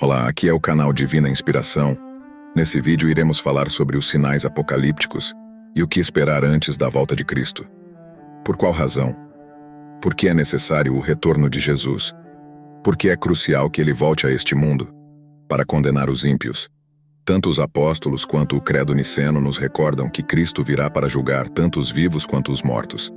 Olá, aqui é o canal Divina Inspiração. Nesse vídeo iremos falar sobre os sinais apocalípticos e o que esperar antes da volta de Cristo. Por qual razão? Por que é necessário o retorno de Jesus? Por que é crucial que ele volte a este mundo? Para condenar os ímpios. Tanto os apóstolos quanto o credo niceno nos recordam que Cristo virá para julgar tanto os vivos quanto os mortos.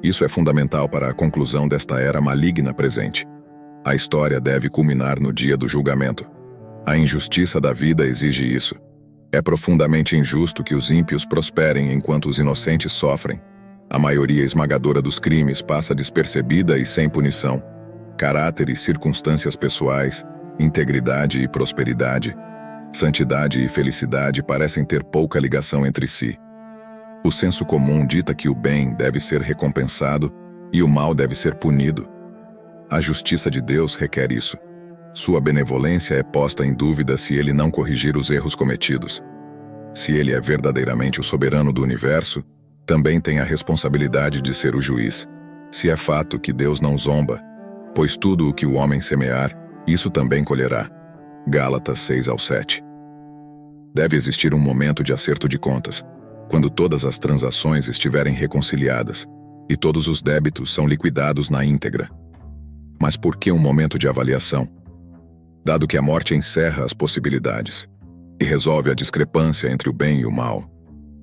Isso é fundamental para a conclusão desta era maligna presente. A história deve culminar no dia do julgamento. A injustiça da vida exige isso. É profundamente injusto que os ímpios prosperem enquanto os inocentes sofrem. A maioria esmagadora dos crimes passa despercebida e sem punição. Caráter e circunstâncias pessoais, integridade e prosperidade, santidade e felicidade parecem ter pouca ligação entre si. O senso comum dita que o bem deve ser recompensado e o mal deve ser punido. A justiça de Deus requer isso. Sua benevolência é posta em dúvida se ele não corrigir os erros cometidos. Se ele é verdadeiramente o soberano do universo, também tem a responsabilidade de ser o juiz. Se é fato que Deus não zomba, pois tudo o que o homem semear, isso também colherá. Gálatas 6-7. Deve existir um momento de acerto de contas, quando todas as transações estiverem reconciliadas, e todos os débitos são liquidados na íntegra. Mas por que um momento de avaliação? Dado que a morte encerra as possibilidades e resolve a discrepância entre o bem e o mal,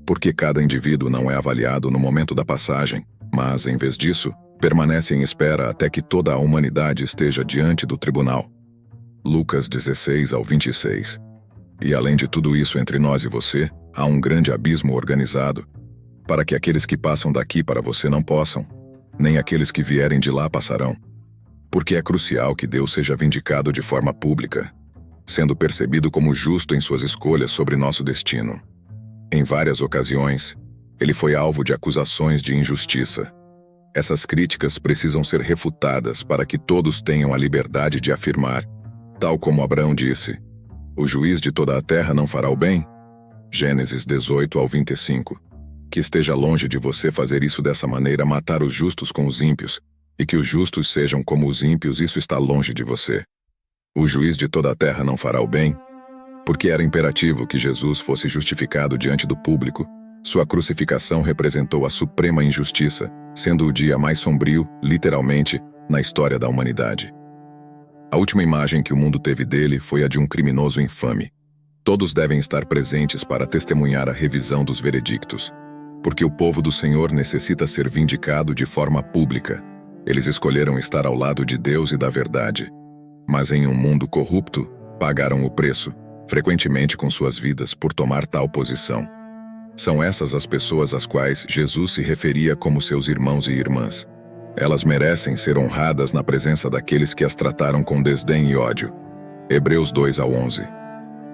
por que cada indivíduo não é avaliado no momento da passagem, mas, em vez disso, permanece em espera até que toda a humanidade esteja diante do tribunal? Lucas 16-26. E além de tudo isso entre nós e você, há um grande abismo organizado, para que aqueles que passam daqui para você não possam, nem aqueles que vierem de lá passarão. Porque é crucial que Deus seja vindicado de forma pública, sendo percebido como justo em suas escolhas sobre nosso destino. Em várias ocasiões, ele foi alvo de acusações de injustiça. Essas críticas precisam ser refutadas para que todos tenham a liberdade de afirmar, tal como Abraão disse: "O juiz de toda a terra não fará o bem?" Gênesis 18-25. Que esteja longe de você fazer isso dessa maneira, matar os justos com os ímpios, e que os justos sejam como os ímpios, isso está longe de você. O juiz de toda a terra não fará o bem? Porque era imperativo que Jesus fosse justificado diante do público. Sua crucificação representou a suprema injustiça, sendo o dia mais sombrio, literalmente, na história da humanidade. A última imagem que o mundo teve dele foi a de um criminoso infame. Todos devem estar presentes para testemunhar a revisão dos veredictos. Porque o povo do Senhor necessita ser vindicado de forma pública. Eles escolheram estar ao lado de Deus e da verdade. Mas em um mundo corrupto, pagaram o preço, frequentemente com suas vidas, por tomar tal posição. São essas as pessoas às quais Jesus se referia como seus irmãos e irmãs. Elas merecem ser honradas na presença daqueles que as trataram com desdém e ódio. Hebreus 2-11.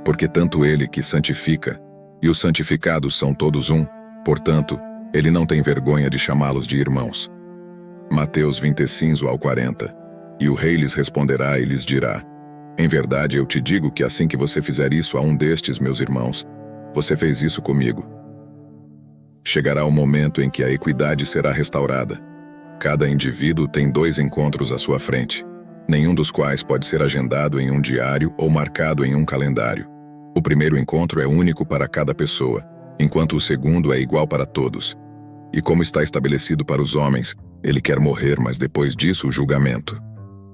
Porque tanto ele que santifica, e os santificados são todos um, portanto, ele não tem vergonha de chamá-los de irmãos. Mateus 25-40. E o rei lhes responderá e lhes dirá: "Em verdade eu te digo que assim que você fizer isso a um destes meus irmãos, você fez isso comigo." Chegará o momento em que a equidade será restaurada. Cada indivíduo tem 2 encontros à sua frente, nenhum dos quais pode ser agendado em um diário ou marcado em um calendário. O primeiro encontro é único para cada pessoa, enquanto o segundo é igual para todos. E como está estabelecido para os homens, ele quer morrer, mas depois disso o julgamento.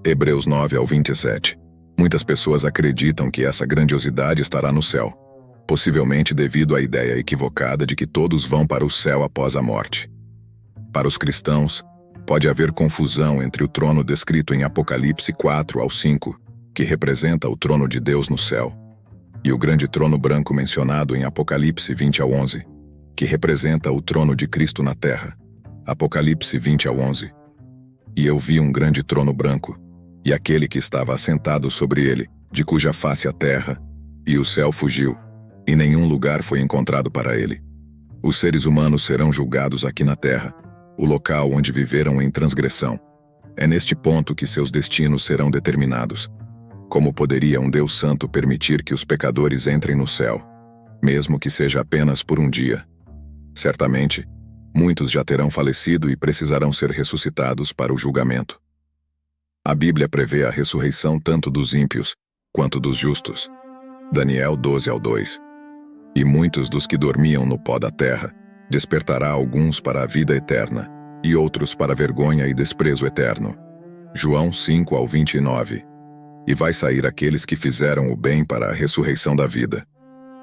Hebreus 9-27. Muitas pessoas acreditam que essa grandiosidade estará no céu, possivelmente devido à ideia equivocada de que todos vão para o céu após a morte. Para os cristãos, pode haver confusão entre o trono descrito em Apocalipse 4-5, que representa o trono de Deus no céu, e o grande trono branco mencionado em Apocalipse 20-11, que representa o trono de Cristo na terra. Apocalipse 20-11. E eu vi um grande trono branco, e aquele que estava assentado sobre ele, de cuja face a terra e o céu fugiu, e nenhum lugar foi encontrado para ele. Os seres humanos serão julgados aqui na terra, o local onde viveram em transgressão. É neste ponto que seus destinos serão determinados. Como poderia um Deus Santo permitir que os pecadores entrem no céu, mesmo que seja apenas por um dia? Certamente, muitos já terão falecido e precisarão ser ressuscitados para o julgamento. A Bíblia prevê a ressurreição tanto dos ímpios, quanto dos justos. Daniel 12:2. E muitos dos que dormiam no pó da terra, despertará alguns para a vida eterna, e outros para vergonha e desprezo eterno. João 5:29. E vai sair aqueles que fizeram o bem para a ressurreição da vida,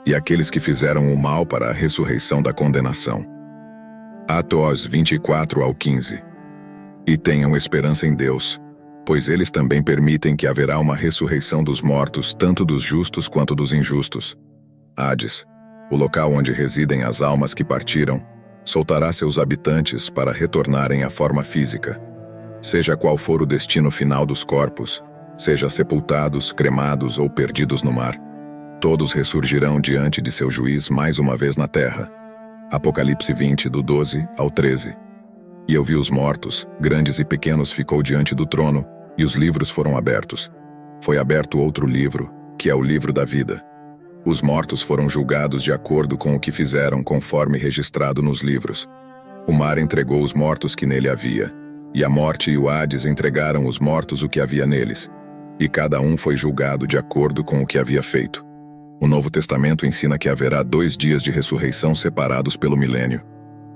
e aqueles que fizeram o mal para a ressurreição da condenação. Atos 24:15. E tenham esperança em Deus, pois eles também permitem que haverá uma ressurreição dos mortos, tanto dos justos quanto dos injustos. Hades, o local onde residem as almas que partiram, soltará seus habitantes para retornarem à forma física. Seja qual for o destino final dos corpos, seja sepultados, cremados ou perdidos no mar, todos ressurgirão diante de seu juiz mais uma vez na terra. Apocalipse 20, do 12 ao 13. E eu vi os mortos, grandes e pequenos, ficou diante do trono, e os livros foram abertos. Foi aberto outro livro, que é o livro da vida. Os mortos foram julgados de acordo com o que fizeram, conforme registrado nos livros. O mar entregou os mortos que nele havia, e a morte e o Hades entregaram os mortos o que havia neles, e cada um foi julgado de acordo com o que havia feito. O Novo Testamento ensina que haverá 2 dias de ressurreição separados pelo milênio.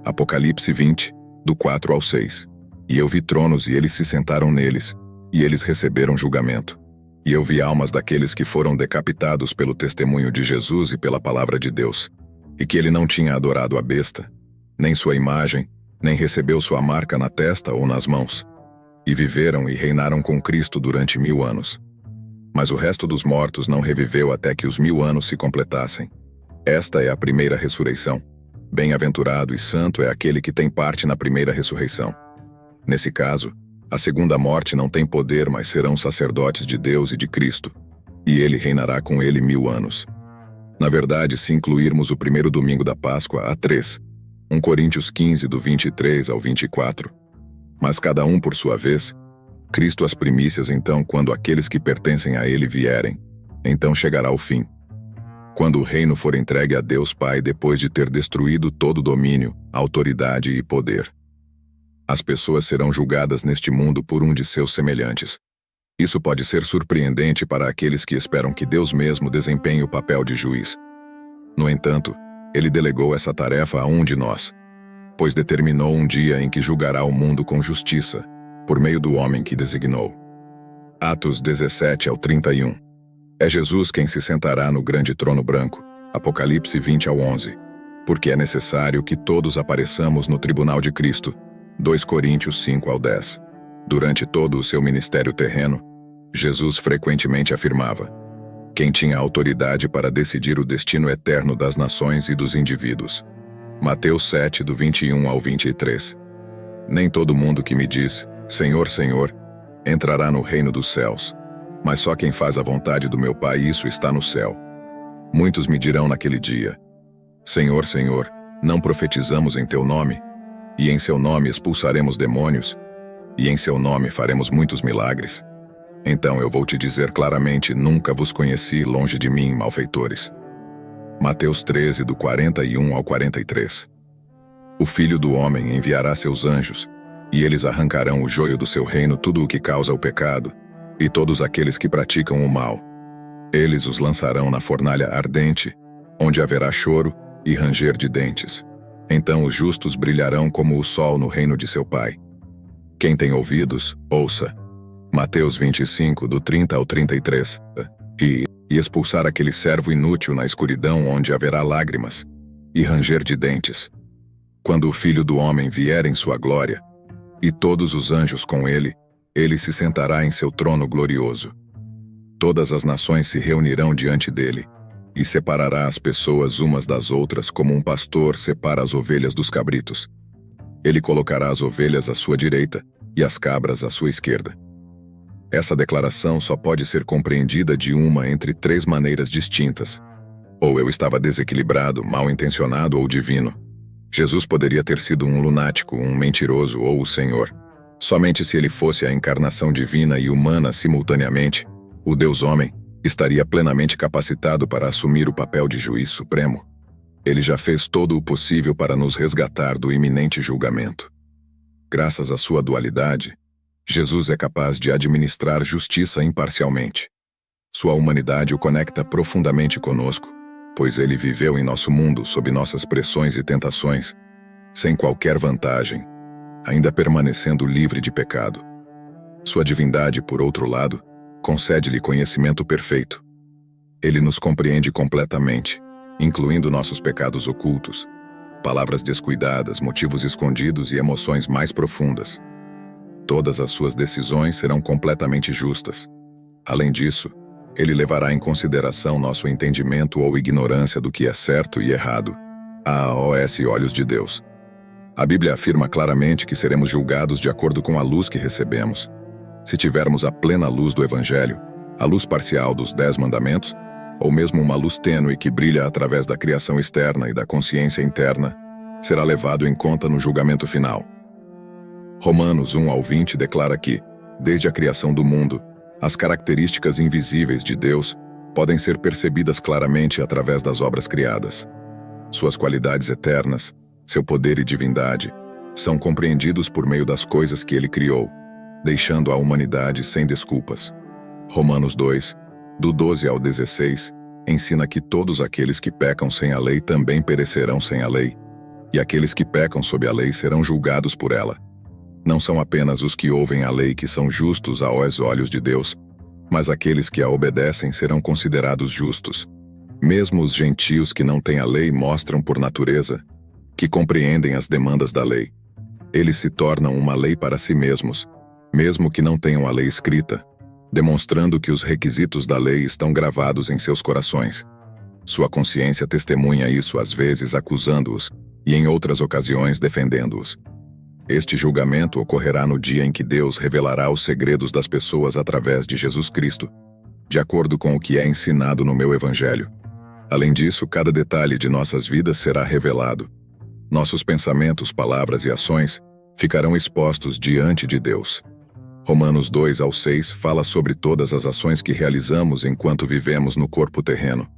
Apocalipse 20, do 4 ao 6. E eu vi tronos e eles se sentaram neles, e eles receberam julgamento. E eu vi almas daqueles que foram decapitados pelo testemunho de Jesus e pela palavra de Deus, e que ele não tinha adorado a besta, nem sua imagem, nem recebeu sua marca na testa ou nas mãos. E viveram e reinaram com Cristo durante 1000 anos. Mas o resto dos mortos não reviveu até que os 1000 anos se completassem. Esta é a primeira ressurreição. Bem-aventurado e santo é aquele que tem parte na primeira ressurreição. Nesse caso, a segunda morte não tem poder, mas serão sacerdotes de Deus e de Cristo, e ele reinará com ele 1000 anos. Na verdade, se incluirmos o primeiro domingo da Páscoa, há 3. 1 Coríntios 15, do 23 ao 24. Mas cada um por sua vez, Cristo as primícias. Então, quando aqueles que pertencem a ele vierem, então chegará o fim. Quando o reino for entregue a Deus Pai depois de ter destruído todo domínio, autoridade e poder. As pessoas serão julgadas neste mundo por um de seus semelhantes. Isso pode ser surpreendente para aqueles que esperam que Deus mesmo desempenhe o papel de juiz. No entanto, ele delegou essa tarefa a um de nós, pois determinou um dia em que julgará o mundo com justiça, por meio do homem que designou. Atos 17 ao 31. É Jesus quem se sentará no grande trono branco. Apocalipse 20 ao 11. Porque é necessário que todos apareçamos no tribunal de Cristo. 2 Coríntios 5 ao 10. Durante todo o seu ministério terreno, Jesus frequentemente afirmava: quem tinha autoridade para decidir o destino eterno das nações e dos indivíduos. Mateus 7, do 21 ao 23. Nem todo mundo que me diz, Senhor, Senhor, entrará no reino dos céus, mas só quem faz a vontade do meu Pai, isso está no céu. Muitos me dirão naquele dia: Senhor, Senhor, não profetizamos em teu nome? E em seu nome expulsaremos demônios? E em seu nome faremos muitos milagres? Então eu vou te dizer claramente: nunca vos conheci, longe de mim, malfeitores. Mateus 13, do 41 ao 43. O Filho do Homem enviará seus anjos, e eles arrancarão o joio do seu reino tudo o que causa o pecado, e todos aqueles que praticam o mal. Eles os lançarão na fornalha ardente, onde haverá choro e ranger de dentes. Então os justos brilharão como o sol no reino de seu Pai. Quem tem ouvidos, ouça. Mateus 25, do 30 ao 33. E expulsar aquele servo inútil na escuridão, onde haverá lágrimas e ranger de dentes. Quando o Filho do Homem vier em sua glória, e todos os anjos com ele, ele se sentará em seu trono glorioso. Todas as nações se reunirão diante dele, e separará as pessoas umas das outras como um pastor separa as ovelhas dos cabritos. Ele colocará as ovelhas à sua direita e as cabras à sua esquerda. Essa declaração só pode ser compreendida de uma entre 3 maneiras distintas. Ou eu estava desequilibrado, mal-intencionado ou divino. Jesus poderia ter sido um lunático, um mentiroso ou o Senhor. Somente se ele fosse a encarnação divina e humana simultaneamente, o Deus-homem estaria plenamente capacitado para assumir o papel de juiz supremo. Ele já fez todo o possível para nos resgatar do iminente julgamento. Graças à sua dualidade, Jesus é capaz de administrar justiça imparcialmente. Sua humanidade o conecta profundamente conosco, pois ele viveu em nosso mundo sob nossas pressões e tentações, sem qualquer vantagem, ainda permanecendo livre de pecado. Sua divindade, por outro lado, concede-lhe conhecimento perfeito. Ele nos compreende completamente, incluindo nossos pecados ocultos, palavras descuidadas, motivos escondidos e emoções mais profundas. Todas as suas decisões serão completamente justas. Além disso, ele levará em consideração nosso entendimento ou ignorância do que é certo e errado, aos olhos de Deus. A Bíblia afirma claramente que seremos julgados de acordo com a luz que recebemos. Se tivermos a plena luz do Evangelho, a luz parcial dos 10 mandamentos, ou mesmo uma luz tênue que brilha através da criação externa e da consciência interna, será levado em conta no julgamento final. Romanos 1-20 declara que, desde a criação do mundo, as características invisíveis de Deus podem ser percebidas claramente através das obras criadas. Suas qualidades eternas, seu poder e divindade, são compreendidos por meio das coisas que ele criou, deixando a humanidade sem desculpas. Romanos 2, do 12 ao 16, ensina que todos aqueles que pecam sem a lei também perecerão sem a lei, e aqueles que pecam sob a lei serão julgados por ela. Não são apenas os que ouvem a lei que são justos aos olhos de Deus, mas aqueles que a obedecem serão considerados justos. Mesmo os gentios que não têm a lei mostram por natureza que compreendem as demandas da lei. Eles se tornam uma lei para si mesmos, mesmo que não tenham a lei escrita, demonstrando que os requisitos da lei estão gravados em seus corações. Sua consciência testemunha isso às vezes acusando-os e em outras ocasiões defendendo-os. Este julgamento ocorrerá no dia em que Deus revelará os segredos das pessoas através de Jesus Cristo, de acordo com o que é ensinado no meu Evangelho. Além disso, cada detalhe de nossas vidas será revelado. Nossos pensamentos, palavras e ações ficarão expostos diante de Deus. Romanos 2-6 fala sobre todas as ações que realizamos enquanto vivemos no corpo terreno.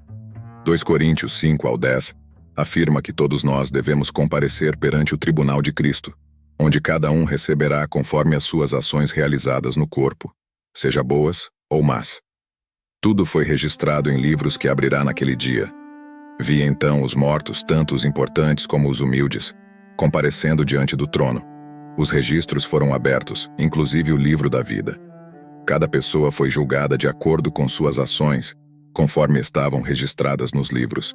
2 Coríntios 5-10 afirma que todos nós devemos comparecer perante o tribunal de Cristo, onde cada um receberá conforme as suas ações realizadas no corpo, seja boas ou más. Tudo foi registrado em livros que abrirá naquele dia. Vi então os mortos, tanto os importantes como os humildes, comparecendo diante do trono. Os registros foram abertos, inclusive o livro da vida. Cada pessoa foi julgada de acordo com suas ações, conforme estavam registradas nos livros.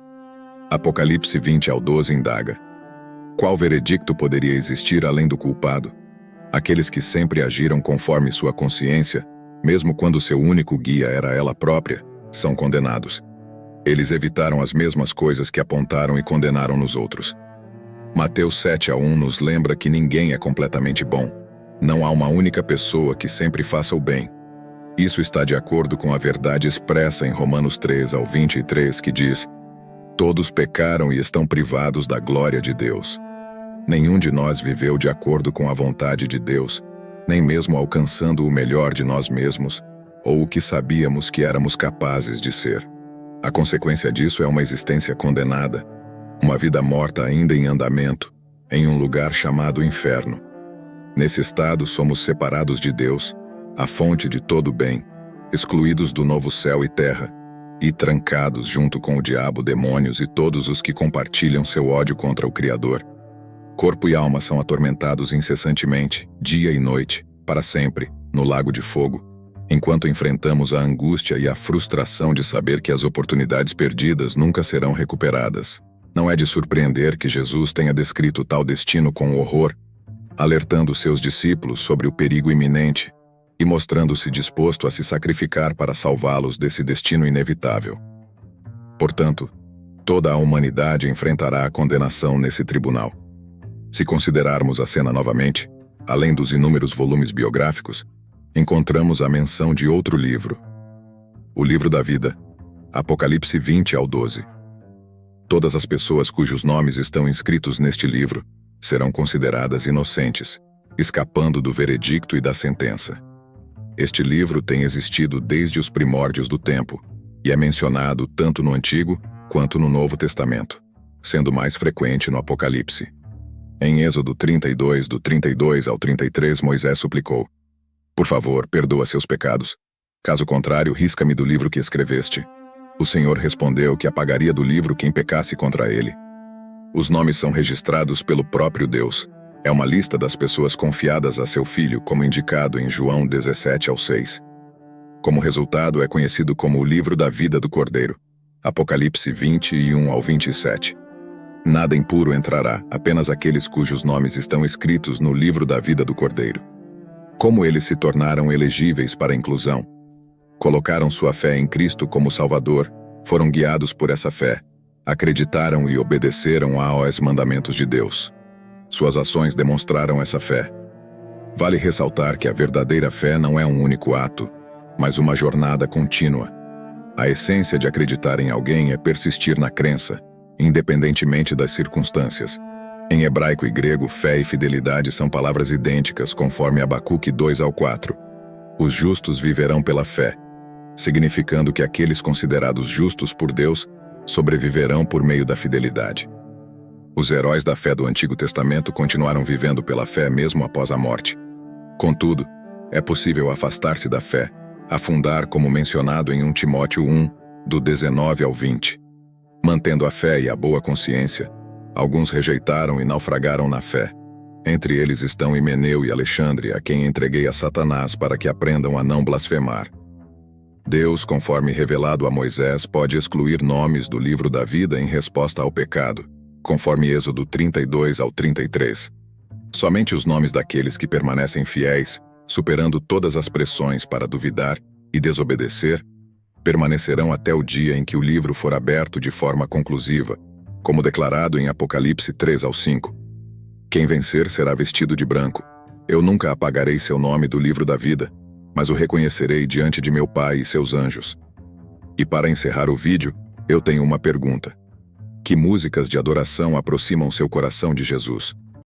Apocalipse 20-12 indaga: qual veredicto poderia existir além do culpado? Aqueles que sempre agiram conforme sua consciência, mesmo quando seu único guia era ela própria, são condenados. Eles evitaram as mesmas coisas que apontaram e condenaram nos outros. Mateus 7-1 nos lembra que ninguém é completamente bom. Não há uma única pessoa que sempre faça o bem. Isso está de acordo com a verdade expressa em Romanos 3-23, que diz: todos pecaram e estão privados da glória de Deus. Nenhum de nós viveu de acordo com a vontade de Deus, nem mesmo alcançando o melhor de nós mesmos, ou o que sabíamos que éramos capazes de ser. A consequência disso é uma existência condenada, uma vida morta ainda em andamento, em um lugar chamado inferno. Nesse estado somos separados de Deus, a fonte de todo o bem, excluídos do novo céu e terra, e trancados junto com o diabo, demônios e todos os que compartilham seu ódio contra o Criador. Corpo e alma são atormentados incessantemente, dia e noite, para sempre, no lago de fogo, enquanto enfrentamos a angústia e a frustração de saber que as oportunidades perdidas nunca serão recuperadas. Não é de surpreender que Jesus tenha descrito tal destino com horror, alertando seus discípulos sobre o perigo iminente e mostrando-se disposto a se sacrificar para salvá-los desse destino inevitável. Portanto, toda a humanidade enfrentará a condenação nesse tribunal. Se considerarmos a cena novamente, além dos inúmeros volumes biográficos, encontramos a menção de outro livro, o livro da vida, Apocalipse 20-12. Todas as pessoas cujos nomes estão inscritos neste livro serão consideradas inocentes, escapando do veredicto e da sentença. Este livro tem existido desde os primórdios do tempo e é mencionado tanto no Antigo quanto no Novo Testamento, sendo mais frequente no Apocalipse. Em Êxodo 32, do 32 ao 33, Moisés suplicou: por favor, perdoa seus pecados. Caso contrário, risca-me do livro que escreveste. O Senhor respondeu que apagaria do livro quem pecasse contra ele. Os nomes são registrados pelo próprio Deus. É uma lista das pessoas confiadas a seu filho, como indicado em João 17:6. Como resultado, é conhecido como o livro da vida do Cordeiro. Apocalipse 21:27. Nada impuro entrará, apenas aqueles cujos nomes estão escritos no livro da vida do Cordeiro. Como eles se tornaram elegíveis para a inclusão? Colocaram sua fé em Cristo como Salvador, foram guiados por essa fé, acreditaram e obedeceram aos mandamentos de Deus. Suas ações demonstraram essa fé. Vale ressaltar que a verdadeira fé não é um único ato, mas uma jornada contínua. A essência de acreditar em alguém é persistir na crença, independentemente das circunstâncias. Em hebraico e grego, fé e fidelidade são palavras idênticas, conforme Abacuque 2:4. Os justos viverão pela fé, significando que aqueles considerados justos por Deus sobreviverão por meio da fidelidade. Os heróis da fé do Antigo Testamento continuaram vivendo pela fé mesmo após a morte. Contudo, é possível afastar-se da fé, afundar como mencionado em 1 Timóteo 1, do 19 ao 20. Mantendo a fé e a boa consciência, alguns rejeitaram e naufragaram na fé. Entre eles estão Himeneu e Alexandre, a quem entreguei a Satanás para que aprendam a não blasfemar. Deus, conforme revelado a Moisés, pode excluir nomes do livro da vida em resposta ao pecado, conforme Êxodo 32-33. Somente os nomes daqueles que permanecem fiéis, superando todas as pressões para duvidar e desobedecer, permanecerão até o dia em que o livro for aberto de forma conclusiva, como declarado em Apocalipse 3-5. Quem vencer será vestido de branco. Eu nunca apagarei seu nome do livro da vida, mas o reconhecerei diante de meu Pai e seus anjos. E para encerrar o vídeo, eu tenho uma pergunta. Que músicas de adoração aproximam seu coração de Jesus?